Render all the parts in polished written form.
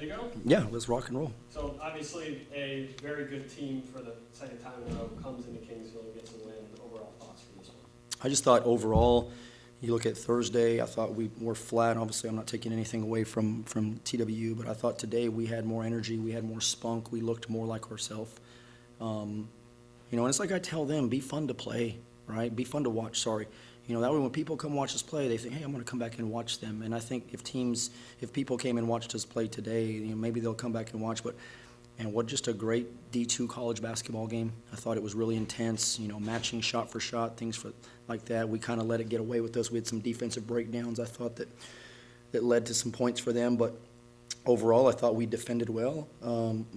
to go? Yeah, let's rock and roll. So obviously a very good team for the second time in a row comes into Kingsville and gets a win. Overall thoughts for this one? I just thought overall, you look at Thursday, I thought we were flat. Obviously, I'm not taking anything away from TWU, but I thought today we had more energy, we had more spunk, we looked more like ourselves. And it's like I tell them, be fun to play, right? Be fun to watch, sorry. That way when people come watch us play, they think, hey, I'm going to come back and watch them. And I think if people came and watched us play today, maybe they'll come back and watch. And what just a great D2 college basketball game. I thought it was really intense, matching shot for shot, things like that. We kind of let it get away with us. We had some defensive breakdowns, I thought, that led to some points for them. But overall, I thought we defended well.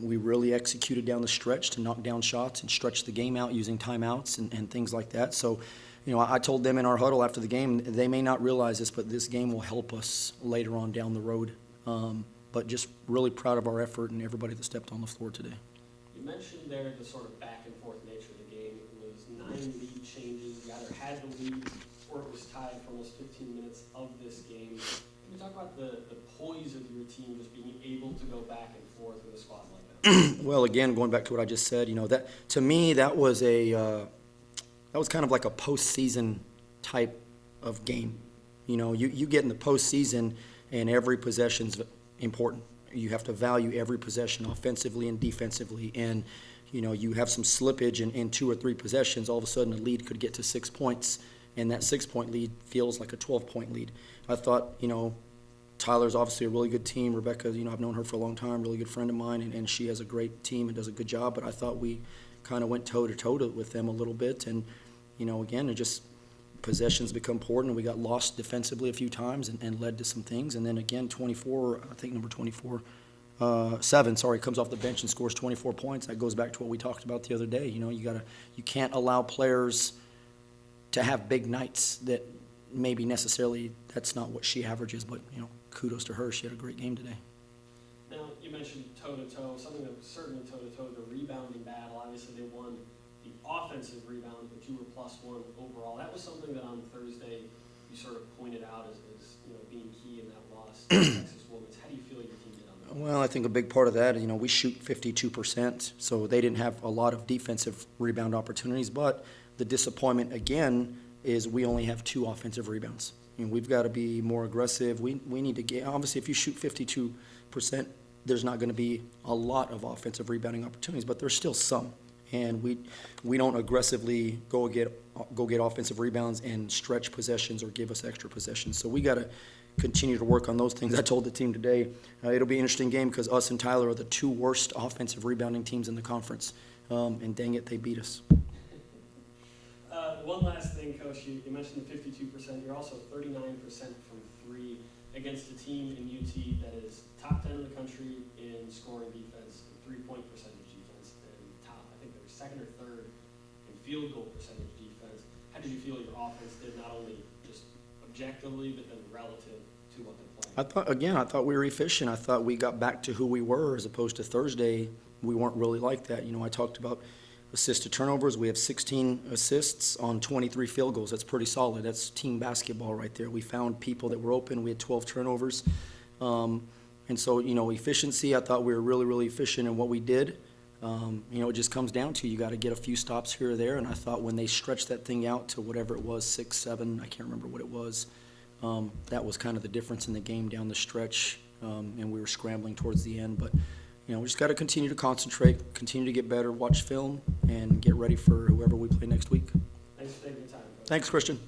We really executed down the stretch to knock down shots and stretch the game out using timeouts and things like that. So, I told them in our huddle after the game, they may not realize this, but this game will help us later on down the road. But just really proud of our effort and everybody that stepped on the floor today. You mentioned there the sort of back and forth nature of the game. It was 9 lead changes. You either had the lead or it was tied for almost 15 minutes of this game. Can you talk about the poise of your team just being able to go back and forth with a squad like that? Well, again, going back to what I just said, that to me that was kind of like a postseason type of game. You get in the postseason and every possession's important. You have to value every possession offensively and defensively. And, you have some slippage in 2 or 3 possessions. All of a sudden, a lead could get to 6 points, and that 6-point lead feels like a 12-point lead. I thought, Tyler's obviously a really good team. Rebecca, I've known her for a long time, really good friend of mine, and she has a great team and does a good job. But I thought we kind of went toe-to-toe with them a little bit. And, again, it just possessions become important. We got lost defensively a few times and led to some things. And then again, 24, I think number 24, 7, comes off the bench and scores 24 points. That goes back to what we talked about the other day. You can't allow players to have big nights that maybe necessarily that's not what she averages, but kudos to her. She had a great game today. Now, you mentioned toe-to-toe, something that was certainly toe-to-toe, the rebounding battle. Obviously, they won the offensive rebound, but you were +1 overall. That was something that on Thursday you sort of pointed out as being key in that loss to Texas Women's. How do you feel your team did on that? Well, I think a big part of that, we shoot 52%, so they didn't have a lot of defensive rebound opportunities, but the disappointment, again, is we only have 2 offensive rebounds. We've got to be more aggressive. We need to get, obviously, if you shoot 52%, there's not going to be a lot of offensive rebounding opportunities, but there's still some. And we don't aggressively go get offensive rebounds and stretch possessions or give us extra possessions. So we got to continue to work on those things. I told the team today, it'll be an interesting game because us and Tyler are the 2 worst offensive rebounding teams in the conference. And dang it, they beat us. One last thing, Coach. You mentioned the 52%. You're also 39% from 3 against a team in UT that is top 10 in the country in scoring defense, 3-point percentage defense, and top, I think they're 2nd or 3rd in field goal percentage defense. How did you feel your offense did, not only just objectively, but then relative to what they're playing? I thought we were efficient. I thought we got back to who we were as opposed to Thursday. We weren't really like that. I talked about assists to turnovers. We have 16 assists on 23 field goals. That's pretty solid. That's team basketball right there. We found people that were open. We had 12 turnovers. And so, efficiency, I thought we were really, really efficient in what we did. It just comes down to you got to get a few stops here or there. And I thought when they stretched that thing out to whatever it was, 6, 7, I can't remember what it was, that was kind of the difference in the game down the stretch. And we were scrambling towards the end. But we just got to continue to concentrate, continue to get better, watch film, and get ready for whoever we play next week. Thanks for taking the time, Coach. Thanks, Christian.